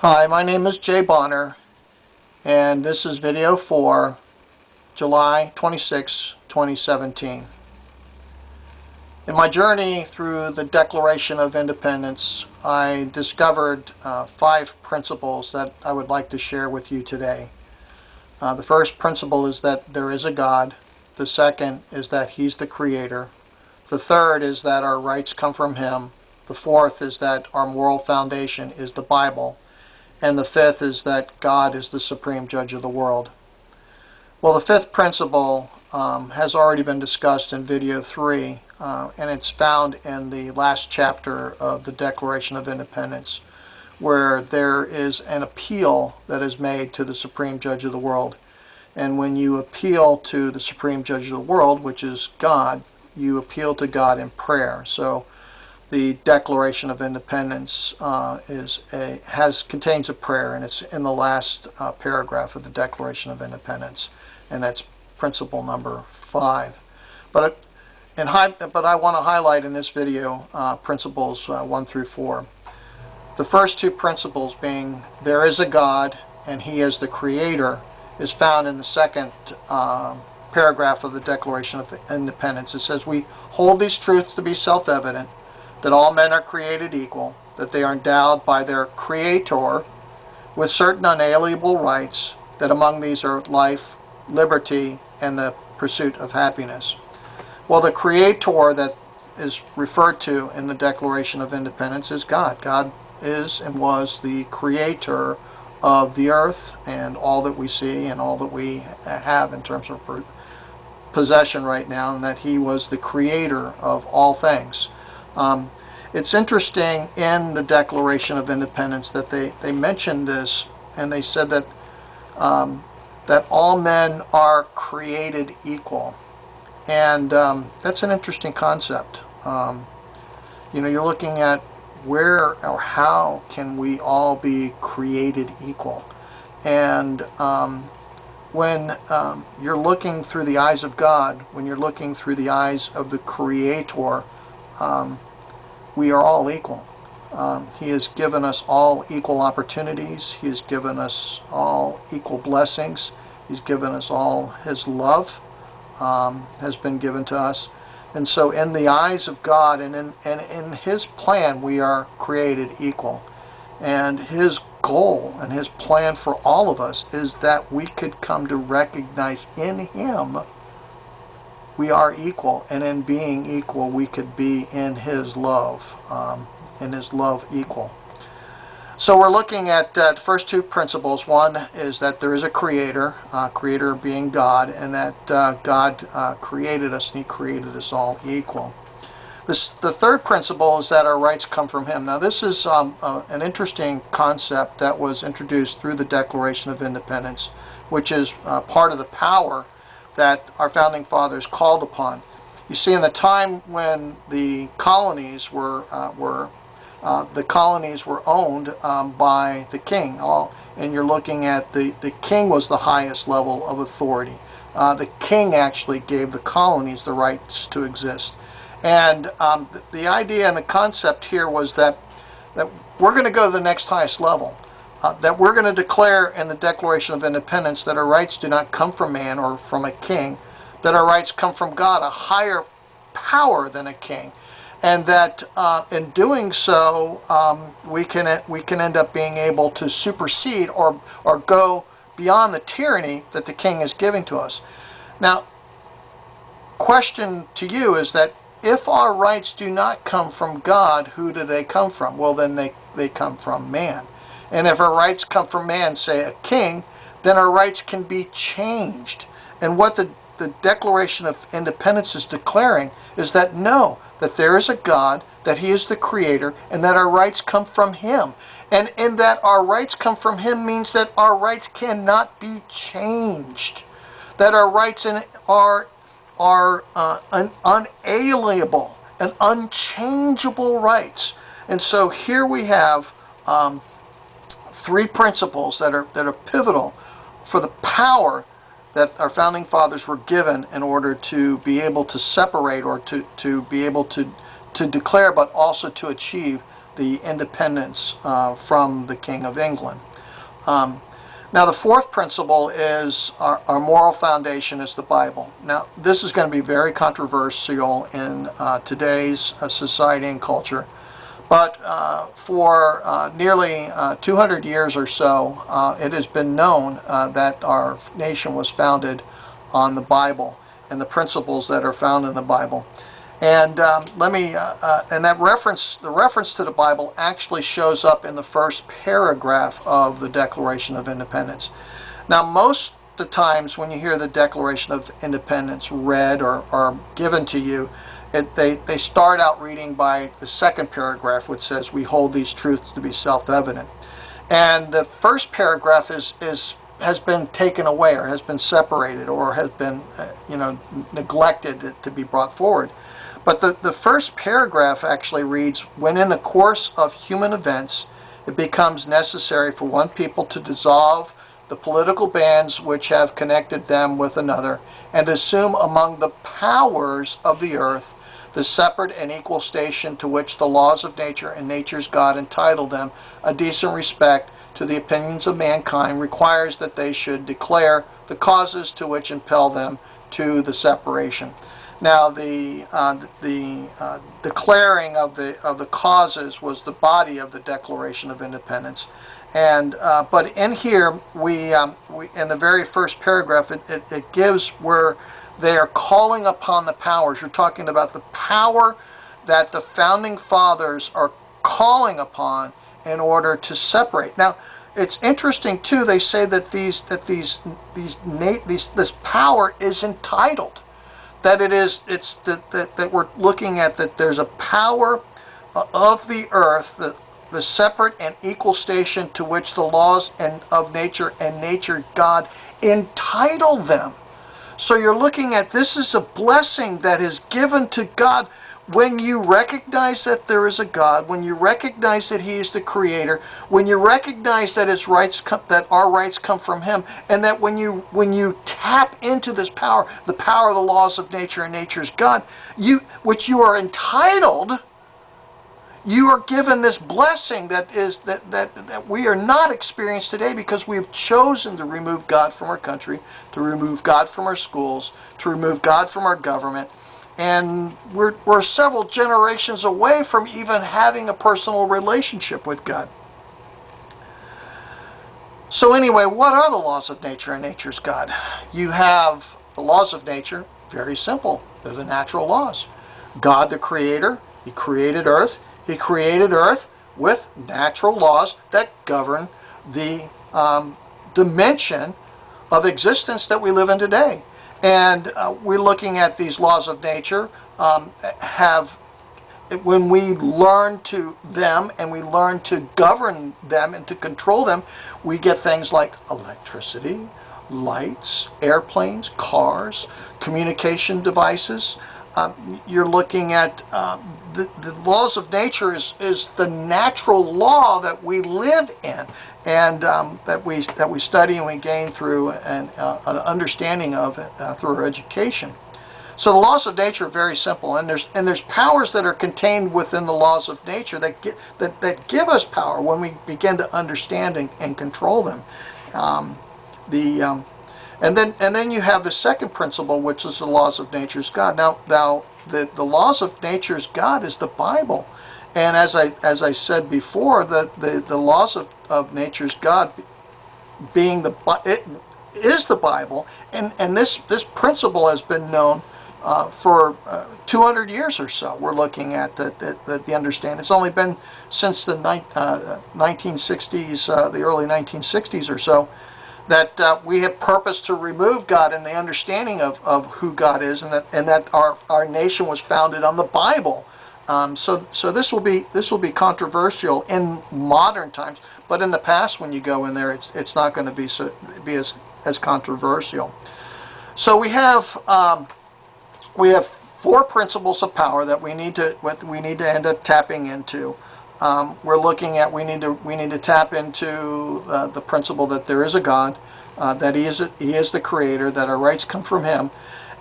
Hi, my name is Jay Bonner, and this is video for July 26, 2017. In my journey through the Declaration of Independence, I discovered 5 principles that I would like to share with you today. The first principle is that there is a God. The second is that He's the Creator. The third is that our rights come from Him. The fourth is that our moral foundation is the Bible. And the fifth is that God is the supreme judge of the world. Well, the fifth principle has already been discussed in video 3, and it's found in the last chapter of the Declaration of Independence, where there is an appeal that is made to the supreme judge of the world. And when you appeal to the supreme judge of the world, which is God, you appeal to God in prayer. So the Declaration of Independence contains a prayer, and it's in the last paragraph of the Declaration of Independence, and that's principle number 5. But I want to highlight in this video principles 1 through 4. The first 2 principles being there is a God and He is the Creator is found in the second paragraph of the Declaration of Independence. It says, "We hold these truths to be self-evident, that all men are created equal, that they are endowed by their Creator with certain unalienable rights, that among these are life, liberty, and the pursuit of happiness." Well, the Creator that is referred to in the Declaration of Independence is God. God is and was the Creator of the earth and all that we see and all that we have in terms of possession right now, and that He was the Creator of all things. It's interesting in the Declaration of Independence that they mentioned this, and they said that that all men are created equal, and that's an interesting concept. You're looking at where or how can we all be created equal, and when you're looking through the eyes of God, when you're looking through the eyes of the Creator, we are all equal. He has given us all equal opportunities. He has given us all equal blessings. He's given us all His love has been given to us. And so in the eyes of God and in His plan, we are created equal. And His goal and His plan for all of us is that we could come to recognize in Him we are equal, and in being equal we could be in His love, equal. So we're looking at the first 2 principles. One is that there is a Creator, Creator being God, and that God created us, and He created us all equal. The third principle is that our rights come from Him. Now this is an interesting concept that was introduced through the Declaration of Independence, which is part of the power that our founding fathers called upon. You see, in the time when the colonies were owned by the king, and you're looking at the king was the highest level of authority. The king actually gave the colonies the rights to exist, and the idea and the concept here was that we're going to go to the next highest level. That we're going to declare in the Declaration of Independence that our rights do not come from man or from a king, that our rights come from God, a higher power than a king, and that in doing so we can end up being able to supersede or go beyond the tyranny that the king is giving to us. Now, question to you is that if our rights do not come from God, who do they come from? Well, then they come from man. And if our rights come from man, say a king, then our rights can be changed. And what the Declaration of Independence is declaring is that no, that there is a God, that He is the Creator, and that our rights come from Him. And in that our rights come from Him means that our rights cannot be changed. That our rights are unalienable and unchangeable rights. And so here we have 3 principles that are pivotal for the power that our founding fathers were given in order to be able to separate or to be able to declare, but also to achieve the independence from the King of England. Now the fourth principle is our moral foundation is the Bible. Now this is going to be very controversial in today's society and culture, but for nearly 200 years or so it has been known that our nation was founded on the Bible and the principles that are found in the Bible. And and the reference to the Bible actually shows up in the first paragraph of the Declaration of Independence. Now, most of the times when you hear the Declaration of Independence read or given to you, they start out reading by the second paragraph, which says, "We hold these truths to be self-evident." And the first paragraph has been taken away, or has been separated, or has been neglected to be brought forward. But the first paragraph actually reads, "When in the course of human events it becomes necessary for one people to dissolve the political bands which have connected them with another, and assume among the powers of the earth the separate and equal station to which the laws of nature and nature's God entitle them, a decent respect to the opinions of mankind requires that they should declare the causes to which impel them to the separation." Now, the declaring of the causes was the body of the Declaration of Independence, and but in here we in the very first paragraph it gives where they are calling upon the powers. You're talking about the power that the founding fathers are calling upon in order to separate. Now, it's interesting too. They say that this power is entitled. That that we're looking at, that there's a power of the earth, the separate and equal station to which the laws of nature and nature God entitle them. So you're looking at, this is a blessing that is given to God when you recognize that there is a God, when you recognize that He is the Creator, when you recognize that that our rights come from Him, and that when you tap into this power, the power of the laws of nature and nature's God, which you are entitled, you are given this blessing that we are not experiencing today, because we have chosen to remove God from our country, to remove God from our schools, to remove God from our government. And we're several generations away from even having a personal relationship with God. So anyway, what are the laws of nature and nature's God? You have the laws of nature, very simple. They're the natural laws. God the Creator, He created earth. He created earth with natural laws that govern the dimension of existence that we live in today. And we're looking at these laws of nature when we learn to them and we learn to govern them and to control them, we get things like electricity, lights, airplanes, cars, communication devices. You're looking at the laws of nature is the natural law that we live in, and that we study and we gain through an understanding of it through our education. So the laws of nature are very simple, and there's powers that are contained within the laws of nature that give us power when we begin to understand and control them. And then you have the second principle, which is the laws of nature's God. Now the laws of nature's God is the Bible, and as I said before, the laws of nature's God being it is the Bible, and this principle has been known for 200 years or so. We're looking at the understanding. It's only been since the 1960s, the early 1960s or so, that we have purposed to remove God and the understanding of who God is, and that our nation was founded on the Bible. So this will be controversial in modern times, but in the past, when you go in there, it's not going to be as controversial. So we have 4 principles of power that we need to end up tapping into. We're looking at we need to tap into the principle that there is a God, that He is the Creator, that our rights come from Him,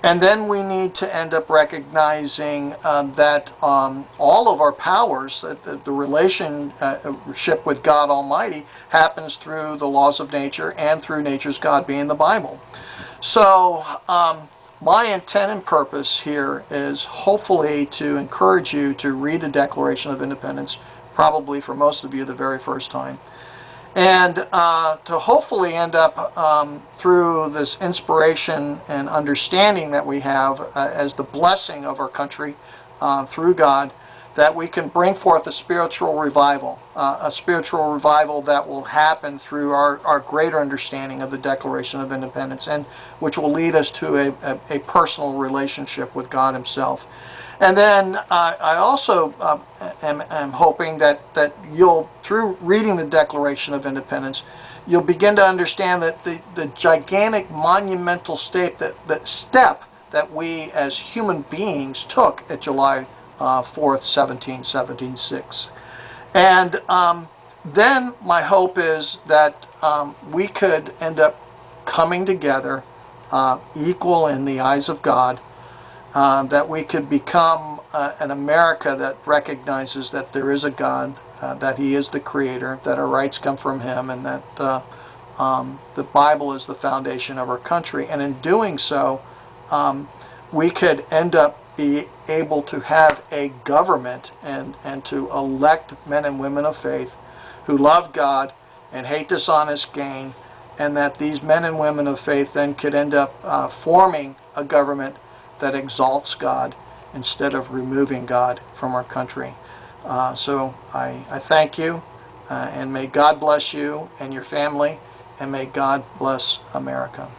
And then we need to end up recognizing that all of our powers, the relationship with God Almighty, happens through the laws of nature and through nature's God being the Bible. So my intent and purpose here is hopefully to encourage you to read the Declaration of Independence, probably for most of you the very first time, and to hopefully end up through this inspiration and understanding that we have as the blessing of our country through God, that we can bring forth a spiritual revival that will happen through our greater understanding of the Declaration of Independence, and which will lead us to a personal relationship with God Himself. And then I also am hoping that you'll, through reading the Declaration of Independence, you'll begin to understand that the gigantic monumental step that we as human beings took at July 4th, 1776. And then my hope is that we could end up coming together equal in the eyes of God, that we could become an America that recognizes that there is a God, that He is the Creator, that our rights come from Him, and that the Bible is the foundation of our country. And in doing so, we could end up be able to have a government and to elect men and women of faith who love God and hate dishonest gain, and that these men and women of faith then could end up forming a government that exalts God instead of removing God from our country. So I thank you, and may God bless you and your family, and may God bless America.